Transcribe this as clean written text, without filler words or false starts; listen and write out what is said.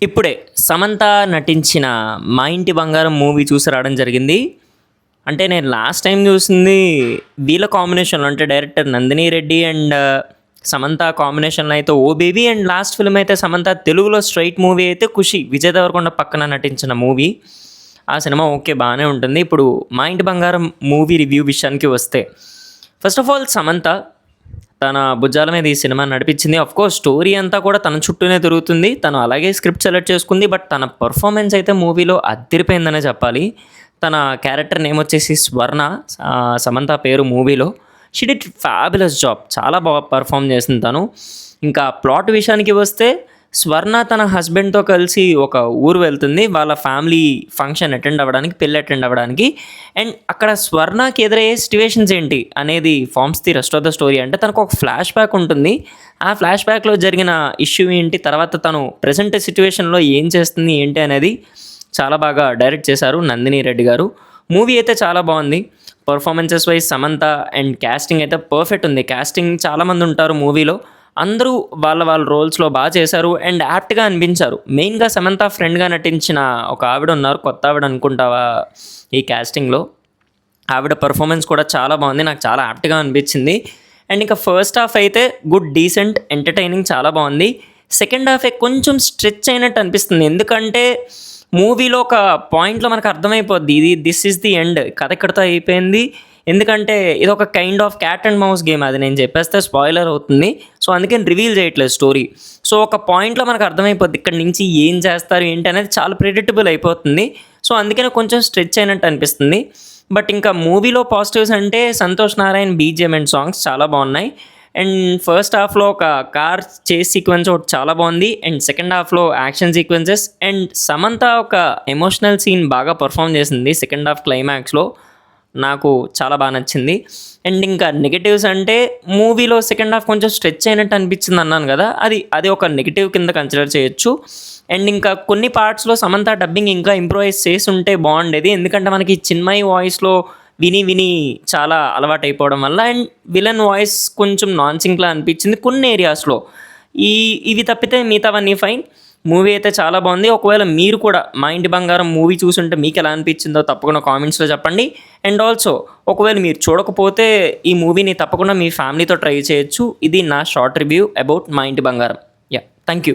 ఇప్పుడే సమంత నటించిన 'మా ఇంటి బంగారం' మూవీ చూసి రావడం జరిగింది. అంటే నేను లాస్ట్ టైం చూసింది వీళ్ళ కాంబినేషన్‌లో, అంటే డైరెక్టర్ నందిని రెడ్డి అండ్ సమంత కాంబినేషన్‌లో అయితే 'ఓ బేబీ' అండ్ లాస్ట్ ఫిల్మ్ అయితే సమంత తెలుగులో స్ట్రెయిట్ మూవీ అయితే 'ఖుషి' విజయ్ దేవరకొండ పక్కన నటించిన మూవీ. ఆ సినిమా ఓకే, బాగానే ఉంటుంది. ఇప్పుడు 'మా ఇంటి బంగారం' మూవీ రివ్యూ విషయానికి వస్తే, ఫస్ట్ ఆఫ్ ఆల్ సమంత తన భుజాల మీద ఈ సినిమా నడిపించింది. ఆఫ్‌కోర్స్ స్టోరీ అంతా కూడా తన చుట్టూనే తిరుగుతుంది. తను అలాగే స్క్రిప్ట్ సెలెక్ట్ చేసుకుంది. బట్ తన పెర్ఫార్మెన్స్ అయితే మూవీలో అదిరిపోయిందనే చెప్పాలి. తన క్యారెక్టర్ నేమ్ వచ్చేసి స్వర్ణ. సమంత పేరు మూవీలో. She did fabulous job. చాలా బాగా పెర్ఫార్మ్ చేసింది తను. ఇంకా ప్లాట్ విషయానికి వస్తే, స్వర్ణ తన హస్బెండ్‌తో కలిసి ఒక ఊరు వెళ్తుంది. వాళ్ళ ఫ్యామిలీ ఫంక్షన్ అటెండ్ అవ్వడానికి, పెళ్లి అటెండ్ అవ్వడానికి. అండ్ అక్కడ స్వర్ణకి ఎదురయ్యే సిట్యుయేషన్స్ ఏంటి అనేది forms the rest of the story. అంటే తనకు ఒక ఫ్లాష్ బ్యాక్ ఉంటుంది. ఆ ఫ్లాష్ బ్యాక్‌లో జరిగిన ఇష్యూ ఏంటి, తర్వాత తను ప్రెజెంట్ సిట్యుయేషన్‌లో ఏం చేస్తుంది ఏంటి అనేది చాలా బాగా డైరెక్ట్ చేశారు నందిని రెడ్డి గారు. మూవీ అయితే చాలా బాగుంది. Performances wise Samantha and casting అయితే పర్ఫెక్ట్ ఉంది. క్యాస్టింగ్ చాలామంది ఉంటారు మూవీలో. అందరూ వాళ్ళ రోల్స్‌లో బాగా చేశారు అండ్ యాప్ట్‌గా అనిపించారు. మెయిన్‌గా సమంత ఫ్రెండ్‌గా నటించిన ఒక ఆవిడ ఉన్నారు. కొత్త ఆవిడ అనుకుంటావా ఈ క్యాస్టింగ్‌లో. ఆవిడ పెర్ఫార్మెన్స్ కూడా చాలా బాగుంది. నాకు చాలా యాప్ట్‌గా అనిపించింది. అండ్ ఇంకా ఫస్ట్ హాఫ్ అయితే గుడ్, డీసెంట్, ఎంటర్‌టైనింగ్, చాలా బాగుంది. సెకండ్ హాఫే కొంచెం స్ట్రెచ్ అయినట్టు అనిపిస్తుంది. ఎందుకంటే మూవీలో ఒక పాయింట్‌లో మనకు అర్థమైపోద్ది, దిస్ ఈజ్ ది ఎండ్, కథ ఇక్కడితో అయిపోయింది. ఎందుకంటే ఇది ఒక kind of cat and mouse game. అది నేను చెప్పేస్తే స్పాయిలర్ అవుతుంది. సో అందుకని రివీల్ చేయట్లేదు స్టోరీ. సో ఒక పాయింట్‌లో మనకు అర్థమైపోద్ది ఇక్కడి నుంచి ఏం చేస్తారు ఏంటి అనేది చాలా ప్రిడిక్టబుల్ అయిపోతుంది. సో అందుకనే కొంచెం స్ట్రెచ్ అయినట్టు అనిపిస్తుంది. బట్ ఇంకా మూవీలో పాజిటివ్స్ అంటే Santosh Narayan BGM and songs చాలా బాగున్నాయి. అండ్ ఫస్ట్ హాఫ్లో ఒక కార్ చేస్ సీక్వెన్స్ ఒకటి చాలా బాగుంది. అండ్ సెకండ్ హాఫ్లో యాక్షన్ సీక్వెన్సెస్ అండ్ సమంత ఒక ఎమోషనల్ సీన్ బాగా పర్ఫామ్ చేసింది సెకండ్ హాఫ్ క్లైమాక్స్లో. నాకు చాలా బాగా నచ్చింది. అండ్ ఇంకా నెగటివ్స్ అంటే, మూవీలో సెకండ్ హాఫ్ కొంచెం స్ట్రెచ్ అయినట్టు అనిపించింది అన్నాను కదా, అది ఒక నెగటివ్ కింద కన్సిడర్ చేయొచ్చు. అండ్ ఇంకా కొన్ని పార్ట్స్లో సమంత డబ్బింగ్ ఇంకా ఇంప్రూవైజ్ చేసి ఉంటే బాగుండేది. ఎందుకంటే మనకి చిన్మయి వాయిస్లో విని చాలా అలవాటు అయిపోవడం వల్ల, అండ్ విలన్ వాయిస్ కొంచెం నాన్ సింక్లా అనిపించింది కొన్ని ఏరియాస్లో. ఇవి తప్పితే మిగతావన్నీ ఫైన్. మూవీ అయితే చాలా బాగుంది. ఒకవేళ మీరు కూడా 'మా ఇంటి బంగారం' మూవీ చూసుంటే మీకు ఎలా అనిపించిందో తప్పకుండా కామెంట్స్లో చెప్పండి. అండ్ ఆల్సో ఒకవేళ మీరు చూడకపోతే ఈ మూవీని తప్పకుండా మీ ఫ్యామిలీతో ట్రై చేయొచ్చు. ఇది నా షార్ట్ రివ్యూ అబౌట్ 'మా ఇంటి బంగారం'. Yeah, thank you.